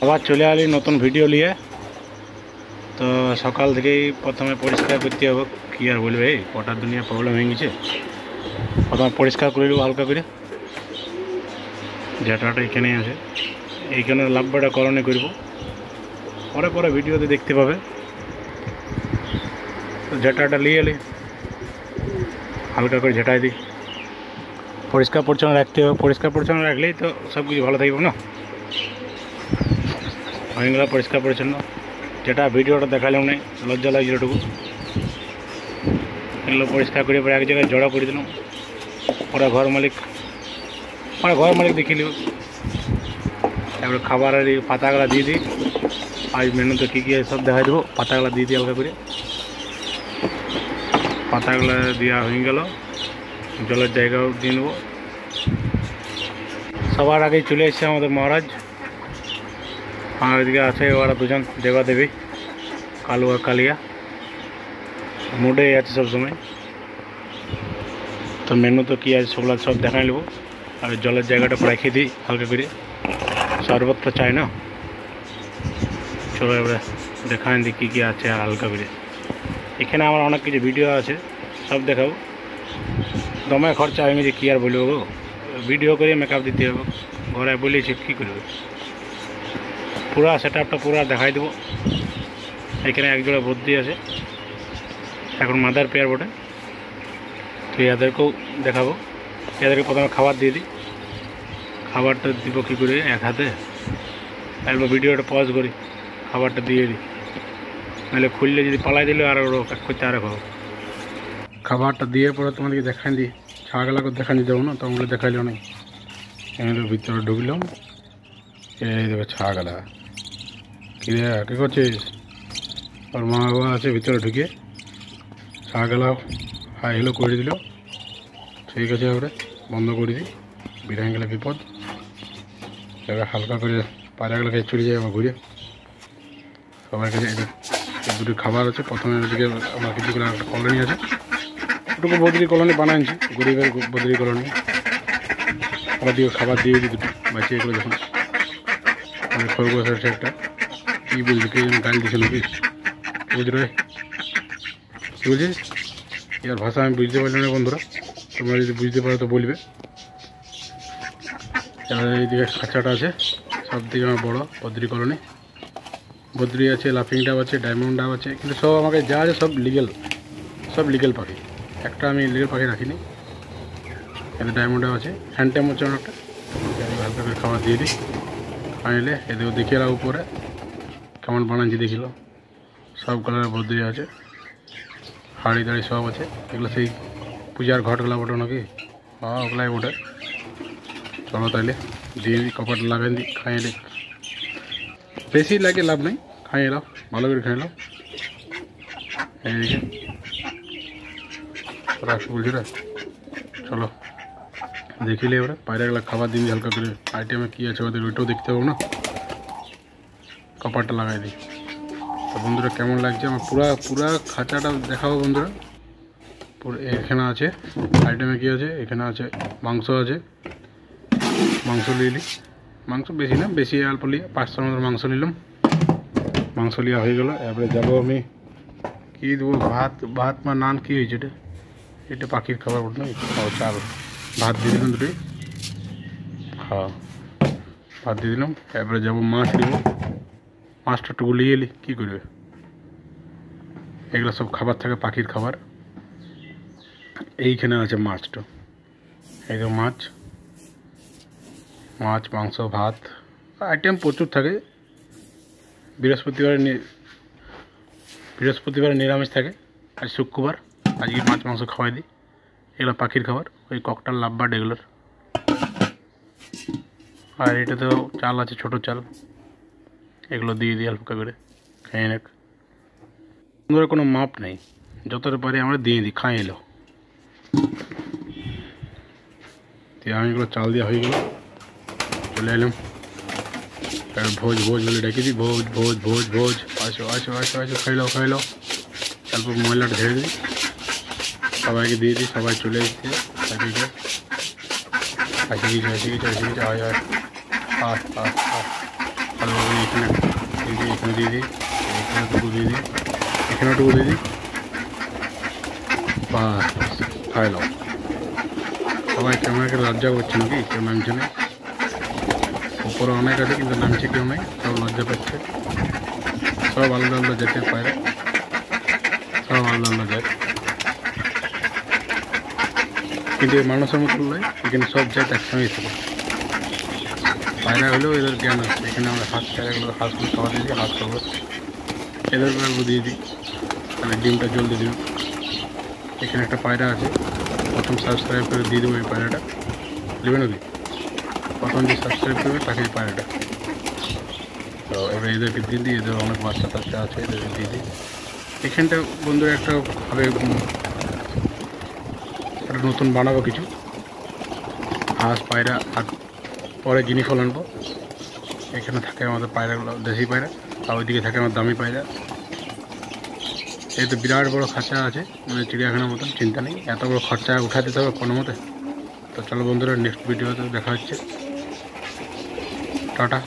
আবার চলে আলি নতুন ভিডিও নিয়ে। তো সকাল থেকেই প্রথমে পরিষ্কার করতে হবে, কি আর বলবে, এই কটার দুনিয়া প্রবলেম হয়ে গেছে। প্রথমে পরিষ্কার করে নেবো হালকা করে, যেটাটা এখানেই আছে, এইখানে লাভবাটা কলনে করব, পরে পরে ভিডিওতে দেখতে পাবে। তো ঝেঁটাটা নিয়ে এলি হালকা করে ঝেঁটাই দিই, পরিষ্কার পরিচ্ছন্ন রাখতে হবে। পরিষ্কার পরিচ্ছন্ন রাখলেই তো সব কিছু ভালো থাকবে না। হয়ে গেল পরিষ্কার পরিচ্ছন্ন, যেটা ভিডিওটা দেখালাম নেই, লজ্জা লাগছিল টুকু। এগুলো পরিষ্কার করে পরে এক জায়গায় জড়া করে দিলাম। পরে ঘর মালিক দেখে নিব। তারপরে খাবারের এই পাতাগুলো দিয়ে দিই, আজ মেনুতে কী কী সব দেখাই দেবো। পাতাগুলো দিয়ে দিই হালকা করে, পাতাগুলো দেওয়া হয়ে গেল। জলের জায়গাও দিয়ে নেবো। সবার আগেই চলে এসছে আমাদের মহারাজ, আর এদিকে আছে ওরা দুজন দেবা দেবী, কালু আর কালিয়া, মুডে আছে সবসময়। তো মেনু তো কী আছে সেগুলো সব দেখাই নেবো। আর জলের জায়গাটা রেখে দিই হালকা করে, শরবত তো চাই না। চলো এবারে দেখান দিই কী কী আছে আর হালকা করে। এখানে আমার অনেক কিছু ভিডিও আছে, সব দেখাবো। দমে খরচা হয়ে গেছে, কী আর বলবো গো, ভিডিও করে মেকআপ দিতে হবে। ঘরে বলেছি কী করবে, পুরা সেট আপটা পুরা দেখাই দেবো। এখানে একজোড়া বুদ্ধি আছে, এখন মাদার পেয়ার বটে, তো এদেরকেও দেখাবো। এদেরকে প্রথমে খাবার দিয়ে দিই। খাবারটা দিব কী করে, এক হাতে একবার ভিডিওটা পজ করি, খাবারটা দিয়ে দিই, নাহলে খুললে যদি পালাই দিলে আর এক করতে আর খাবো। খাবারটা দিয়ে পরে তোমাদেরকে দেখাই দিই, ছাগলাকে দেখানি যাবো না, তোমরা দেখাইলেও নেই। এর ভিতরে ঢুকলাম, এই দেখো ছাগলা, কী রে কী করছিস? ওর মা বাবা আছে ভিতরে ঢুকে, ছাগলা হাই হেলো করে দিল। ঠিক আছে, এবারে বন্ধ করে দিই, বিরিয়ানি গেলে বিপদ। এবার হালকা করে পায়রাগুলো খেয়ে চলে যায় আবার ঘুরে। সবার কাছে দুটো খাবার আছে। প্রথমে ওদিকে আমার কিছুগুলো একটা কলোনি আছে, ওটুকু বদ্রি কলোনি বানাইছি, গরিবের বদ্রি কলোনি। আবার দিকে খাবার দিয়ে দিই দুটো বাঁচিয়ে এগুলো। যখন খরগোশ আছে একটা, কী বুঝলি, কে যেন গাল দিছে নাকি, বুঝলি রে কী বলছিস? এর ভাষা আমি বুঝতে পারলাম না বন্ধুরা, তোমরা যদি বুঝতে পারো তো বলবে। এবার এইদিকে খাঁচাটা আছে, সব দিকে আমার বড়ো বদ্রি কলোনি। বদ্রি আছে, লাফিং ডাব আছে, ডায়মন্ড ডাব আছে, কিন্তু সব আমাকে যা আছে সব লিগেল পাখি। একটা আমি লিগেল পাখি রাখিনি। এতে ডায়মন্ড ডাব আছে, হ্যান্ডটেম হচ্ছে অনেকটা। হালকা করে খাবার দিয়ে দিই, খাইলে এদিকে দেখিয়ে রাখো উপরে কেমন বানাচ্ছি দেখিল। সব কালারের বদ্রি আছে, হাড়ি দাড়ি সব আছে। এগুলো সেই পূজার ঘটগুলো বটে নাকি? হ্যাঁ, ওগুলাই বটে। চলো তাইলে দিয়ে দিই, কপাটা লাগাই দিই, খাইয়ে দিই। বেশি লাগে লাভ নেই, খাইয়ে নাও, ভালো করে খাই নাও। এইদিকে রাখছি বলছি রে। চলো দেখিলে এবারে পায়রাগুলো খাবার দিন হালকা করে। আইটেমে কী আছে ওদের ওইটাও দেখতে পাবো না, কপারটা লাগাই দিই। তো বন্ধুরা কেমন লাগছে আমার পুরা খাঁচাটা দেখাবো বন্ধুরা। এখানে আছে আইটেমে কী আছে, এখানে আছে মাংস আছে, মাংস নিয়ে নিই। মাংস বেশি না, বেশি অল্প নিয়ে 500 মতো মাংস নিলাম। মাংস লিয়া হয়ে গেল। এবারে যাবো আমি কী দেবো, ভাত বা নান, কী হয়েছে এটা পাখির খাবার বলতে নয়, চাল ভাত দিয়ে দিলাম দুটোই। হ্যাঁ, ভাত দিয়ে দিলাম। এবারে যাবো মাছ নেবো, মাছটা টুকু নিয়ে এলি কী করবে, এগুলো সব খাবার থাকে পাখির খাবার। এইখানে আছে মাছটা, এগুলো মাছ মাংস ভাত আইটেম প্রচুর থাকে। বৃহস্পতিবারে নিরামিষ থাকে, আজ শুক্রবার, আজকে মাছ মাংস খাওয়াই দিই। এগুলো পাখির খাবার, ওই ককটাল লাভবার্ড এগুলোর। আর এটাতেও চাল আছে, ছোটো চাল, এগুলো দিয়ে দিই হালকা করে, খাইয়ে নেক। বন্ধুরা কোনো মাপ নেই, যতটা পারি আমরা দিয়ে দিই, খাই এলো। আমি এগুলো চাল দেওয়া হয়ে গেল, চলে এলাম। ভোজ বলে ডেকে দিই, ভোজ আসো খাইলো। তারপর ময়লাটা ঝেড়ে দিই, সবাইকে দিয়ে দিই, সবাই চলে এসছে। আসে গেছে আয় ভালোভাবে এখানে এখানে দিয়ে দিই, এখানে টুকু দিয়ে দিই, এখানে টুকু দিয়ে দিই, বাস খাই নাও। সবাই ক্যামেরাকে লজ্জা করছে নাকি, কেউ নামছে না। উপরে অনেক আছে কিন্তু নামছে কেউ নেই, সব লজ্জা পাচ্ছে। সব আলাদা আলাদা জাতের পায়রা, সব আলাদা আলাদা জাত, কিন্তু মানুষের মতো নয়, এখানে সব জাত একসঙ্গে থাকে। পায়রা হলেও এদের জ্ঞান আছে। এখানে আমরা হাঁসগুলো খাওয়া দিয়ে দিই, হাঁস খাবো, এদের গল্প দিয়ে দিই, তাহলে ডিমটা জলদি দিই। এখানে একটা পায়রা আছে, প্রথম সাবস্ক্রাইব করে দিয়ে দেবো এই পায়রাটা, দেবে নাকি? প্রথম যে সাবস্ক্রাইব করবে তাকে এই পায়রাটা। তো এবার এদেরকে দিয়ে দিই, এদের অনেক বাচ্চা টাচ্চা আছে, এদেরকে দিয়ে দিই। এখানটা বন্ধুরা একটা ভাবে একটা নতুন বানাবো কিছু হাঁস পায়রা, আর পরে গিনি ফল আনবো। এখানে থাকে আমাদের পায়রাগুলো দেশি পায়রা, আর ওইদিকে থাকে আমার দামি পায়রা। এই তো বিরাট বড় খাঁচা আছে, মানে চিড়িয়াখানার মতন, চিন্তা নেই, এত বড় খরচা উঠা দিতে হবে কোনো মতে। তো চলো বন্ধুরা, নেক্সট ভিডিওতে দেখা হচ্ছে, টাটা।